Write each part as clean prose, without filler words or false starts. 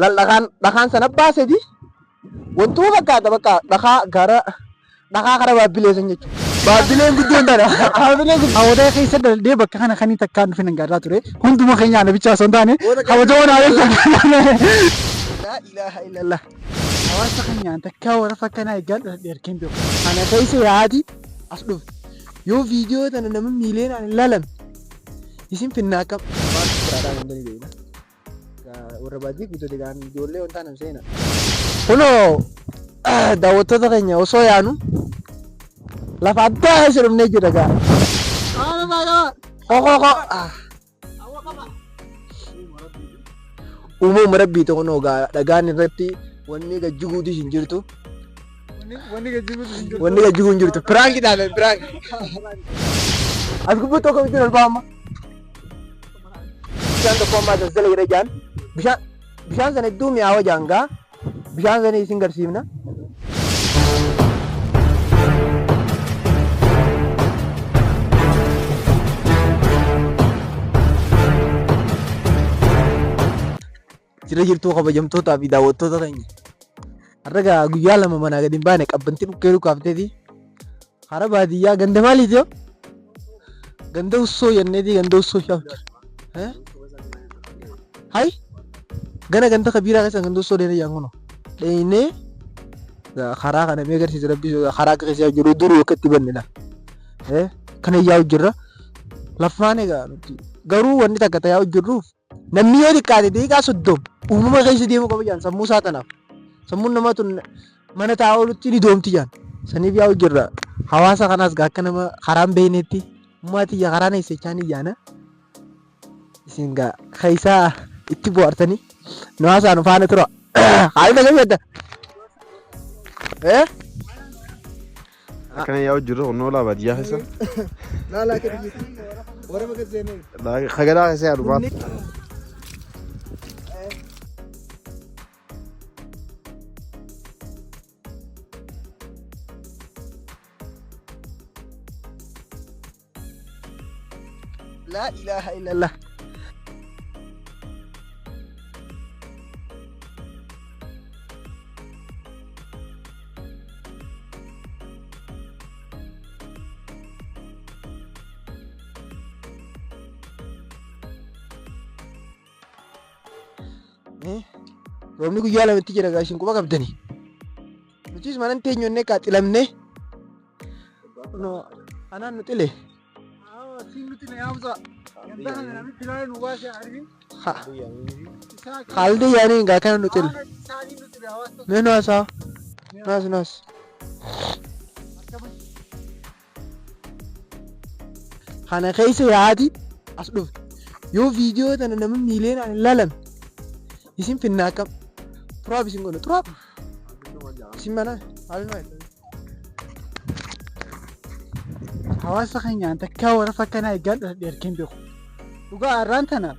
dhakaan sana baaseti wantu bakka dhakaa kara baabbilee san jechuudha. Baabbileen guddoon dha. Hawwataa keessa daldee bakka kana kan takkaan dhufee nagaadhaa ture. Hunduma keenya ana bichaa osoo hin taane hawwataa waan La ilaha illallah. hawaasa keenyaan takkaa warra akkanaa eeggaan dheerkeen beeku. Kana keessa yaadi as dhufe. Yoo viidiyoo tana nama miiliyoonaan hin laalame isin finnaa qaba. Waan biraadhaan hin dandeenye. Warra baadiyyaa guutuu deegaan ijoollee wantaan hin seena. Kunoo daawwattoota keenya osoo yaanu lafa addaa isa dhumnee jira gaa. Uumama rabbii tokko noo gaa dhagaan irratti wanni gajjiguutu hin jirtu. Wanni gajjiguu hin jirtu. Piraanki dhaame piraanki. As gubbaa tokko bitin ol baama. Bishaan tokko ammaa tajaajila jira jaan. Bishaan sana iddoo mi'aawa jaan gaa. Bishaan sana isin garsiifna. Jira jirtuu kabajamtootaa fi daawwattoota keenya. Har'a guyyaa lama manaa gadi hin baane qabbantii dhukkee dhukkaafteeti. Hara baadiyyaa ganda maaliiti yoo? Ganda ussoo jenneeti ganda ussoo shaafti. Hai? Ganda kabiraa keessa ganda ussoo deena jaan kuno. Dheeyinee karaa kana mee agarsiisa rabbi karaa keessa jiru duruu akka itti bannedha. Kana yaa'u jirra. Lafaan egaa garuu wanni takka ta'aa jirruuf namni yoo xiqqaate deeqaa soddoma uumama keessa deemu qaba jaan sammuu isaa tanaaf. Sammuun namaa tun mana taa'aa oolutti ni doomti jaan. Saniif yaa'u jirra. Hawaasa kanaas akka nama karaan beeynetti uummatiyya karaan eessachaa ni jaana. Isin gaa keessaa itti bohaartanii nu haasaan faana tura. Haalli naga fedda. Akkana yaa'u jirru onnoo laa baadiyyaa keessa. Laalaa kedhi. Warra maka seenee. Khagadaa keessa yaadu baat. La ilaha illallah. Roobni guyyaa lamatti jira gaashin quba qabdanii. Nutis mana teenyonnee qaaxilamnee. Anaan nu xile. Haaldi yaanii gaa kana nu xile. Mee nu haasaa. Naas. Kana keessa yaadi as dhufe. Yoo viidiyoo tana nama miiliyoonaan hin laalame isin finnaa qaba. Turaab isin godhe turaab. Isin mana haalli nu Hawaasa keenyaan takkaa warra akkanaa eeggaan dheerkeen beeku. Dhugaa har'aan tana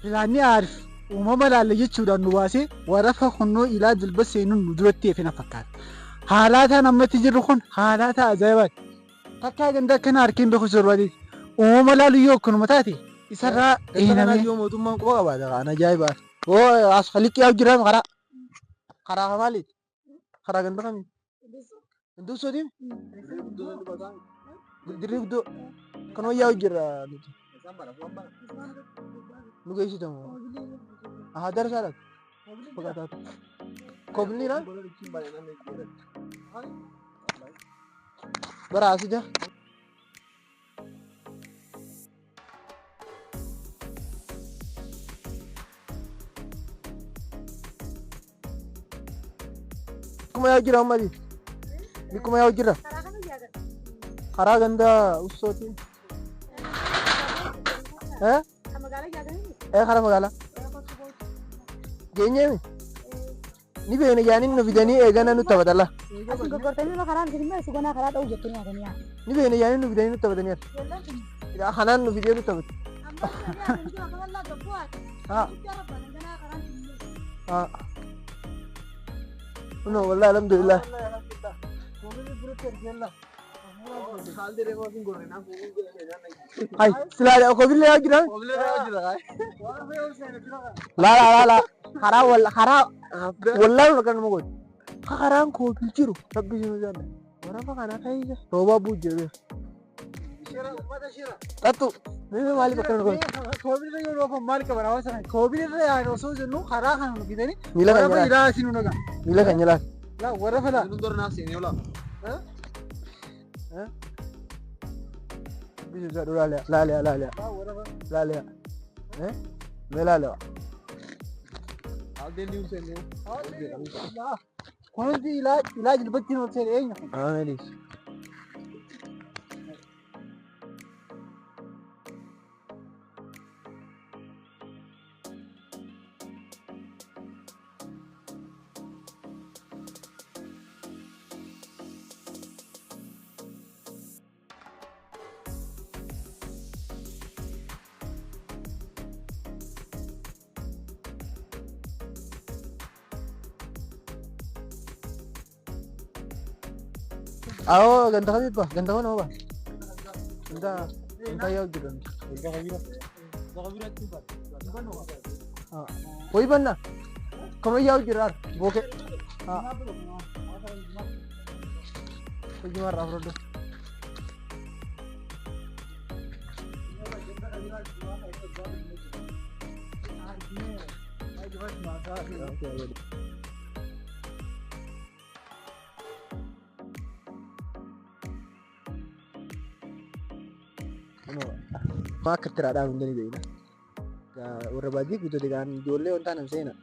filaanni aarif uumama laalle jechuudhaan nu baasee warra hunnoo ilaa jilba seenuun nu duratti eefina fakkaata. Haalaataan ammatti jirru kun haalaata ajaa'ibaati. Takkaa ganda akkanaa harkeen beeku sirbaati. Uumama laalu yoo akkanuma taate isarraa eenamee. Yoo mootummaan quba qabaata kan ajaa'ibaati. Oo as faliqqii yaa jiran karaa maaliiti? Karaa ganda kamii? Ganda usootii? Dirree guddoo kan wayyaa hojjerra nuti. Nu geessitamu. Aha darsaadha. Fakkaataatu. Kobiliidha. Bara asija. Kuma yaa jira ummati. Kuma yaa jira. Karaa ganda ussootiin. Karaa magaalaa. Geenyeemi. Ni beekne jaaniin nu fidanii eegana nutti taphatalla. Ni beekne jaaniin nu fidanii nutti taphatanii arra. Kanaan nu fidee nutti taphate. No, wallahi alhamdulillah. Hai, silahkan. Kau bila lagi dah? La. karaa wallaahi bakka nama godhu. Karaan kootu jiru rabbi si mijaadha. Warafa kana keessa roobaa buu jiru. Xattu mee maaliif bakka nama godhu? Koobila yoo roofan maal qaban hawaasa kana? Koobila irra yaa'an osoo jennu karaa kana nu bitanii Miila kan warafa jalaa. ilaa isin nu dhagan. Miila kan jalaa. Laa warafa laa. Rabbi si mijaadhu laaliyaa. Laa warafa. Laaliyaa. Mee laaliyaa. Kunuunsi ilaa jilbatti nu seene eenyu? Amelis. Awo ganda kami ba? Ganda ko na ba? Ganda yaw jiran. Koy ban na. Kamay yaw jirar. Boke. Koy jumar afrodo. Maak tiraadhaan hundanii beekna. Warra baay'ee guutuu kan ijoollee wantaa nam seena.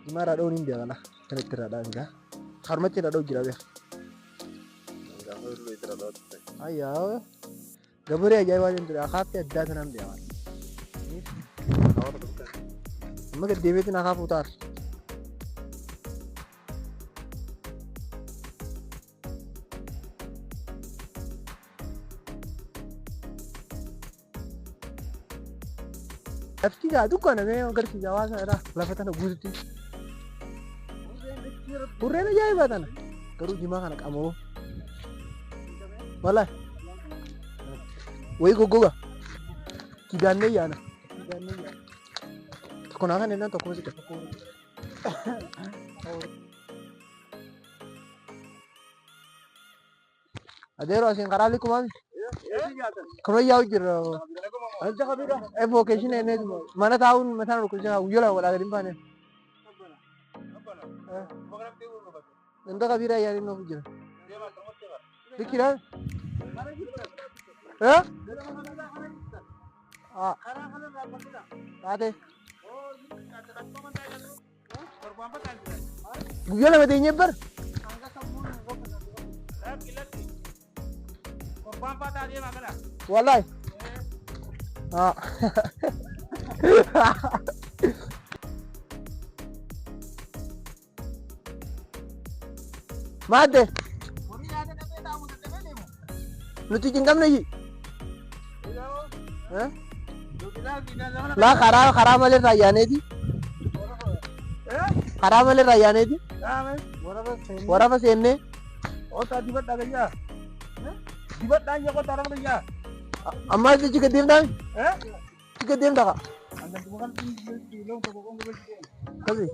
Jimaara dhoon hin beekna. Kan tiraadhaan egaa. Harmatti irra dhoo jira beeka. Ayyaa. Gabaree ajaa'ibaa hin ture. Akaatti addaa sanaan beekama. Amma gaddeebiitiin akaafuu taara. Lafti gaa dukkaana mee agarsiisa hawaasa irraa lafa tana guututti. Burreen ajaa'ibaa tana. Garuu jimaa kana qamoo. Wallaahi. Wayii goggoga. Kidaannee yaana. Tokko naa kan ennaan tokko masiidha. Adeeroo asiin karaa likkumaami. Kamay yaa'u jirra. Vocation ene mana taun matan ko siya uyola wala gadin pa ne nda kabira yani no fujira dikira ate uyola mate nyebar wallahi Mate. Nuti jingam nahi. La khara male rayane di. Khara male rayane di. Warafa senne. Ota dibat dagaya. Dibat danya ko tarang niya. Amma di juga dem dah. Juga dem dah. Anda bukan bilang ke bokong begitu. Kasi.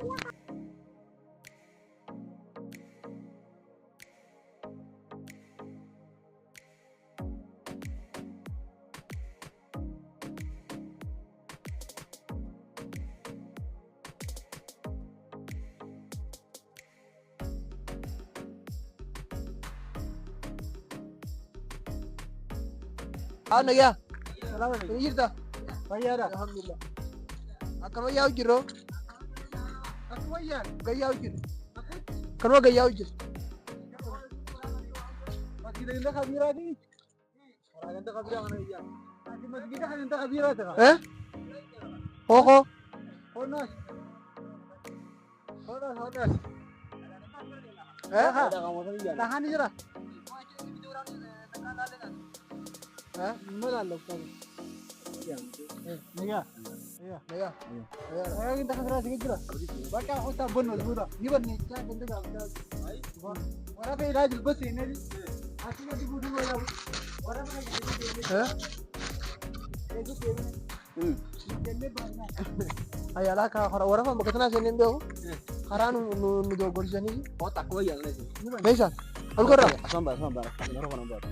Ano ya? Salamat. Ini jirta. Bayara. Alhamdulillah. Akan yaw jiro. Aku bayar. Gayaw jiro. Kan gayaw jiro. Masjid inda kabira ni. Orang inda kabira mana iya. Nanti masjid kan inda kabira ta. Koko. Honas. Tahan ni jera. Mana lokal? Iya. Iya. Ayo kita kasih sedikit jera. Baca hotel bonus muda. Ni bani cak bentuk apa? Orang pe ilaj bus ini. Asli di budu orang. Orang mana? Ayala ka karaa warafa bakka tanaa seeneen beeku karaa nu dogorsanii Kota ko yang lagi. meeshaan ol godhaa. Sambar. Baru kan nambar.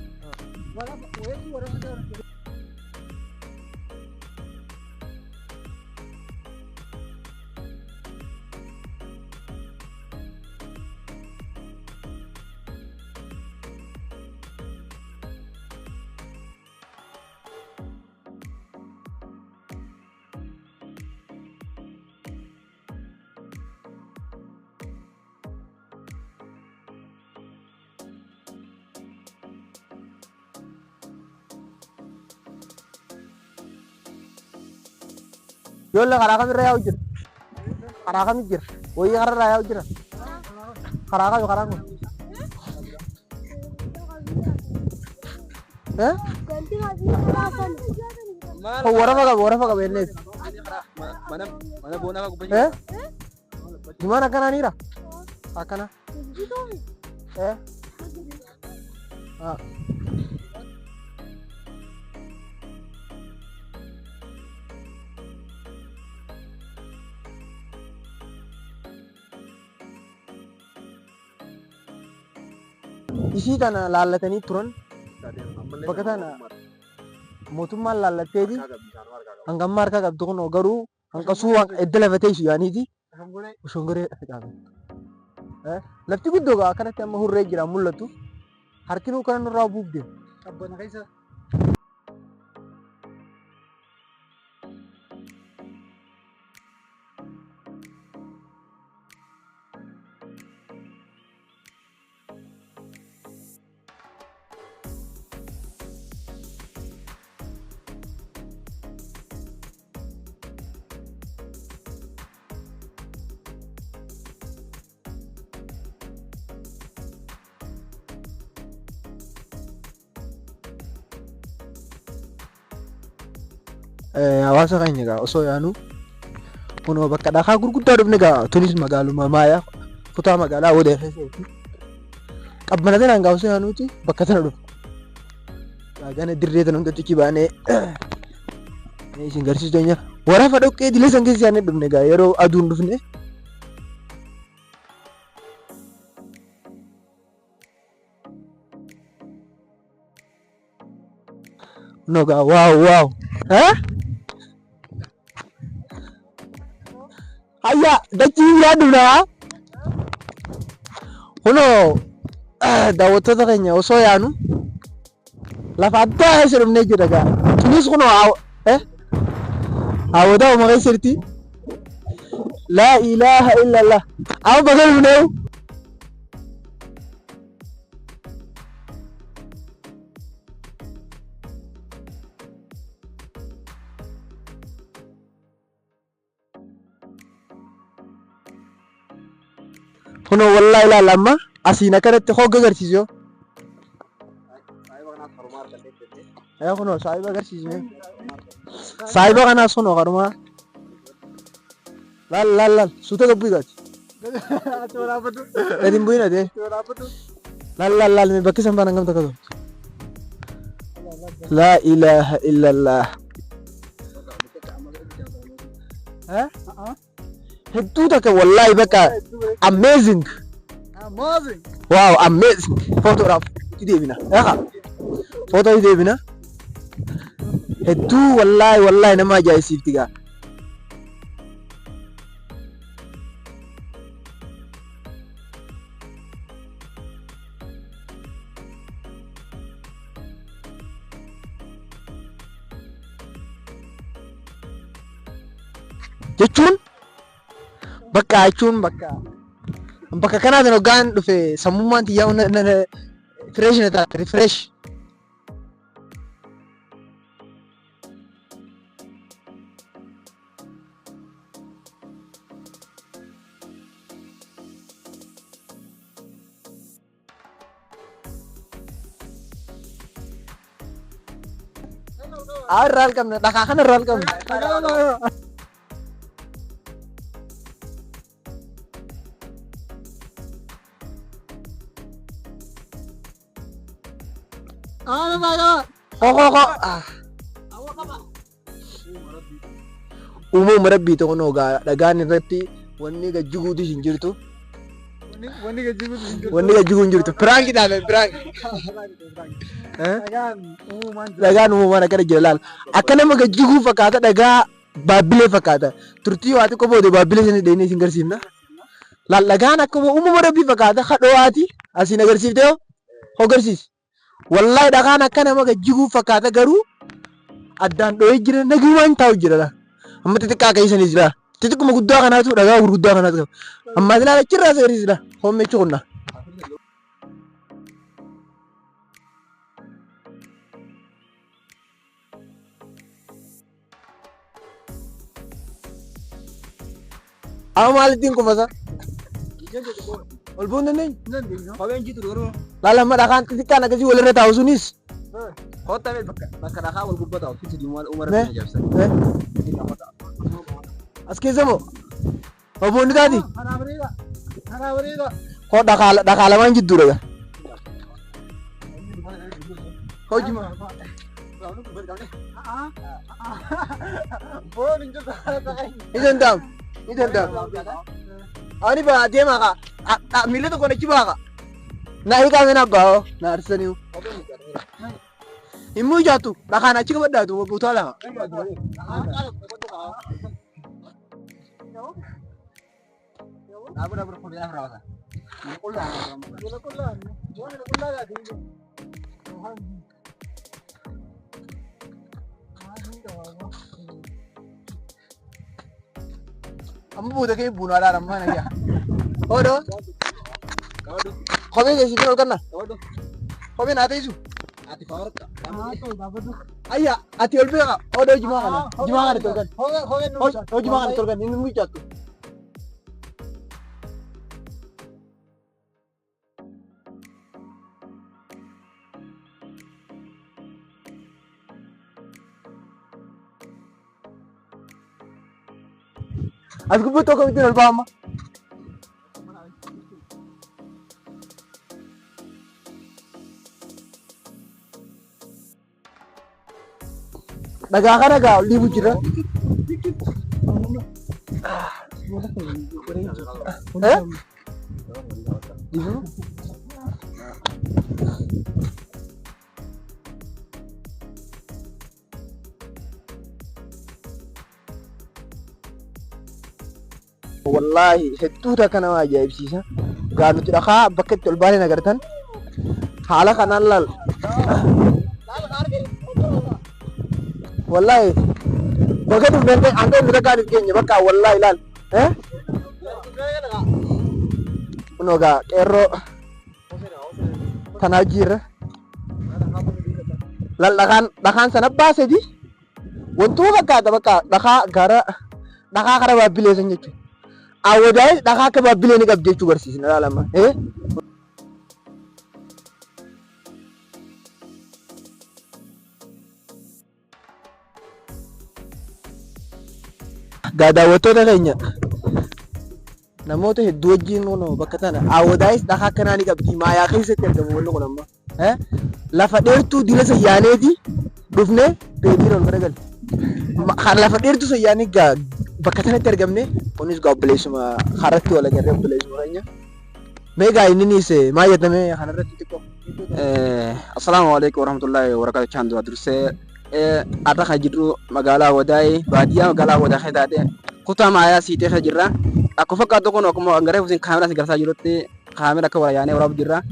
Ijoollee karaa kamirra yaa'u jira? Karaa kamit jira? Wayii kararraa yaa'u jira? Karaa kami karaan kun? Warafa qaba eenneef? Mana bona ka gubanya. Gimana akkananiira? Akkana? Isii tana laallatanii turan bakka tana mootummaan laallatteeti hanga ammaa harkaa qabdu kun garuu hanqasuu edda lafatee ishee yaaniiti shongoree lafti guddoo gaa akkanatti amma hurree jira mul'atu harkinuu kana nurraa buufde Qabbana keessa. hawaasa keenya egaa osoo yaanu kunoo bakka dhakaa gurguddaa dhufne egaa tunis magaaluma maayaa kutaa magaalaa Wodee keessatti qabbana tanaan egaa osoo yaanuuti bakka tana dhufu. Gana dirree tana hundatti achi baanee isin garsiistu eenyaa warafa dhoqqee dilee san keessa yaannee dhufne egaa yeroo aduun dhufne. No egaa waaw. Ayya dachii yaaduna kunoo daawwattoota keenya osoo yaanu lafa addaa isa dhufnee jira gaa tunis kunoo hawwataa uumaa keessatti laa ilaaha illallah amma bakka dhufnee kuno wallahi ilaala amma asiin akkanatti hogga agarsiisuu kuno saayiba agarsiisne saayiba kanaas kuno kanumaa laal suuta gabbu igaati edin bu'ina ta'e laal mee bakki san baana gamta kato laa ilaaha illallah hedduu takka wallahi bakka amazing wow amazing photograph itti deebina photo itti deebina hedduu wallahi nama ajaa'ibsiifti gaa jechuun bakka kanaatiin hoggaan dhufe sammummaan xiyyaa fresh na taate refresh. Irraa halkamne dhakaa kana irraa halkamne. Koko. uumama rabbii tokko noo dhagaan irratti wanni gajjiguutu hin jirtu. Wanni gajjiguutu hin jirtu. Wanni gajjiguu hin jirtu. Piraanki taate piraanki. Dhagaan uumamaan akkana jira laal. Akka nama gajjiguu fakkaata dhagaa baabbilee fakkaata. Turtii waati qofa baabbilee sana deemnee isin garsiifna. Laal dhagaan akka uumama rabbii fakkaata hadhoowaati asiin agarsiiftee hoo agarsiisi. Wallahi dhagaan akka nama gajjiguu fakkaata garuu addaan dho'ee jira nagumaan taa'u jira. Amma xixiqqaa keessanii jira. Xixiqquma guddaa kanaatu dhagaa gurguddaa kanaatu qaba. Amma ilaa achirraa agarsiisudha. Hommee cuqunna. Amma maalittiin qufasa? Ol bu'uun dandeenyu? Kopheen jitu garuu. Laalamma dhagaan xixiqqaan akkasii walirra taa'u sunis. Kottaa bakka dhagaa wal gubbaa taa'u fitti diimaa umar rabbii jaabsan. As keessa moo? Obboon ni taati? Karaa bareeda. Koo dhagaa lamaan jidduu dhagaa. Hojii maa? Boon hin jirtu. Ni danda'amu. Ni danda'amu. Ani baa deemaa kaa. Miila tokko achi baa kaa. Na hiikaa mina abbaa na arsanii. Himuu ijaatu dhagaan achi qabaddaatu guutaa lafa. Dhaabuu kophee lafa raawwata. Amma buuta kee buunaadhaan amma na jaa. Oodoo. Kophee keessi ol kanna. Kophee naa teessu. Ati fawarqa. Ayya ati ol beeka. Oodoo jimaa kana. Jimaa kana tolkan. Jimaa kana tolkan inni muichaatu. As gubbaa tokko ittiin ol ba'amma. Dhagaa kana gaa ol dhiibu jira. Wallahi hedduu takka nama ajaa'ibsiisa. Gaa nuti dhagaa bakka itti ol baaneen agartan haala kanaan laal. Wallahi bakka dhufnee hanga inni takkaan keenya bakka wallahi laal. Kunoo gaa qeerroo tanaa jirra. Laal dhagaan sana baaseti wantuu fakkaata bakka dhagaa gara dhagaa kara baabbilee san jechuudha. Awwadaa'is dhagaa akka baabbilee ni qabdi jechuu barsiisna laalama. Gaa daawwattoota keenya namoota hedduu wajjin bakka tana awwadaa'is dhagaa akkanaa ni qabdi maayaa keessatti argamu wanni kun amma. Lafa dheertuu dila sayyaaneeti dhufnee beebiin ol garagalti. Lafa dheertuu sayyaanii gaa bakka tanatti argamne kunis gaa obboleessuma haratti wal agarree obboleessuma keenya. Mee gaa inninis maal jedhamee kanarratti xiqqoo. Assalaamu alaikum warahmatullahi wabarakatuh. Chaandu adursee adda kan jirru magaalaa Wadaay baadiyyaa magaalaa Wadaa keessaati. Kutaa maayaa siitee keessa jirra. Akkuma fakkaatu kun akkuma garee fuusin kaameraa si garsaa jirutti kaameraa akka warayaanee waraabu jirra.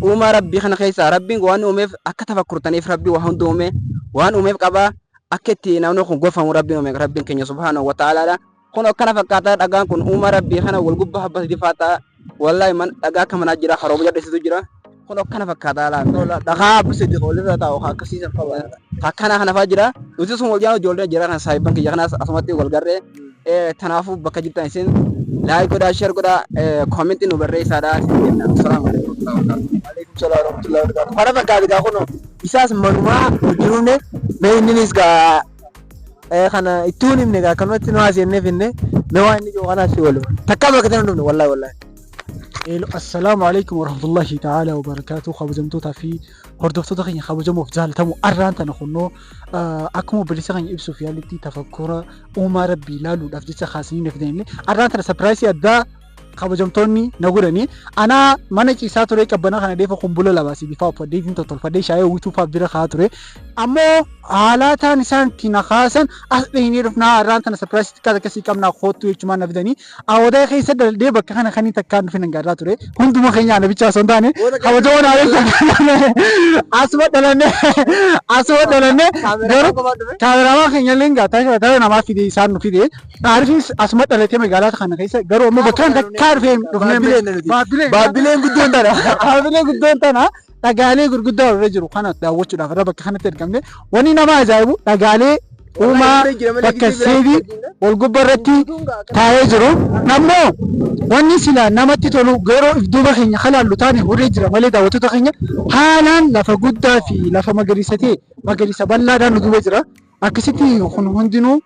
Uumaa rabbii kana keessa rabbiin waan uumeef akka tafakkurtaniif rabbii waan hunda uume waan uumeef qaba. Akka itti namni kun gofamu rabbiin uume rabbiin keenya subhaanahu wa ta'aalaadha. Kun akkana fakkaata dhagaan kun uumaa rabbii kana wal gubbaa habbas difaata. Wallahi man dhagaa akka manaa jira harooba jal'isitu jira. Kun akkana fakkaata laala. Dhagaa abbas itti walirra taa'u akkasiisan qaba. Akkana kana fa'aa jira. Nuti sun wal jaanu ijoollee jira kan saahiban kiyya kanas asumatti wal garree tanaafuu bakka jirtan isin laayik godhaa sheer godhaa koomentii nu barreessaadha. Assalaamu alaikum. Alaikum salaam warahmatullahi wabarakatuh. Kana fakkaata gaa kun isaas manumaa jiruune mee inninis gaa kana ittuun himne gaa kanumatti nu haasennee finne mee waan inni jiru kanaas si waluma takkaa bakka tana dhufne wallahi wallahi. السلام عليكم ورحمة الله تعالى وبركاته خبزمتوتا في هردفتوتا خيني خبزمو في جهل تمو أرانتا نخونو أكمو بلسا خيني إبسو في هالتي تفكورا وما ربي لالو دفجيسا خاسنين نفديني أرانتا سبرايسي أدا خبزمتوني نقولني أنا مانا كيسا توري كبنا خانا ديفا قنبولا لباسي بفاو فديفين تطول فدي شايا ويتو فابدرا خاطري أمو حالاتا نسان تينا خاسن أصليني رفنا أرانتا سبرايسي كذا كسي كمنا خوتو يجمان نفديني أودا خيسا دي بك خانا خاني تكان في ننقرات توري هندو خيني أنا بيتشا سنداني خبزمون عليك أسود دلني كاميرا ما خيني لينغا تاكا نما في دي سان في دي عارفين أسمت دلتي مقالات خانا خيسا غرو أمو بكان كارفين بابلين قدون ترى بابلين قدون تنا تقالي قرقدة الرجل خانة داوتشو دافر بك خانة تركمني وني نما جايبو تقالي وما بك السيدي والقبرتي تايجرو نمو وني سلا نمتي تولو غيرو افدوبا خيني خلال لطاني ورجر مالي داوتو تخيني حالا لفا قدة في لفا مقريستي مقريسة بلا دانو دوبجرا akkasitti kun hundinuu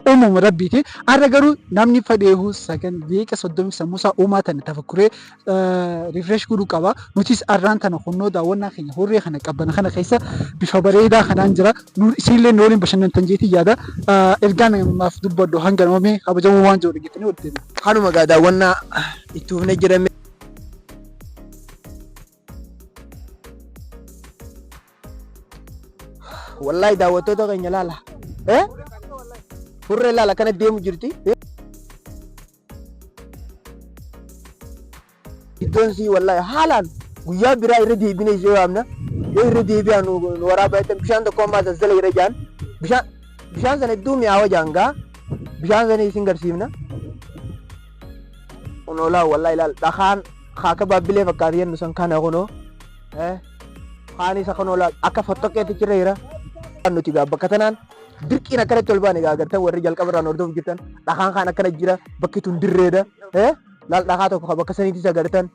uumama rabbiiti. Har'a garuu namni fedheehu sagan beeka soddomii sammuusaa uumaa tana tafakkuree refresh godhuu qaba. Nutis har'aan tana kunnoo daawwannaa keenya horree kana qabbana kana keessa bifa bareedaa kanaan jira. Isinillee nooliin bashannantan jeetii yaada. Ergaan namaaf dubbadhu hanga namamee kabajamuu waan jiru dhaggeeffannee walitti deemna. Kanuma gaa daawwannaa itti fufnee jirame. Wallahi daawwattoota keenya laala. Furree laala kana deemu jirti. Iddoon sii wallahi haalaan guyyaa biraa irra deebinee ishee waamna. Yoo irra deebi'an waraabaa jettee bishaan tokko ammaa zazzala irra jaan. Bishaan sana iddoo mi'aawa jaangaa. Bishaan sana isin garsiifna. Kunoolaa wallahi laala dhakaan haaka baabbilee fakkaatu yennu san kana kunoo. Kaan isa kunoolaa akka fottoqqeetti jira jira. Nuti bakka tanaan dirqiin akkanatti ol baane agartan warri jalqabarraan hordofu jirtan dhakaan kaan akkana jira bakki tun dirreedha laal dhakaa tokko bakka saniitis agartan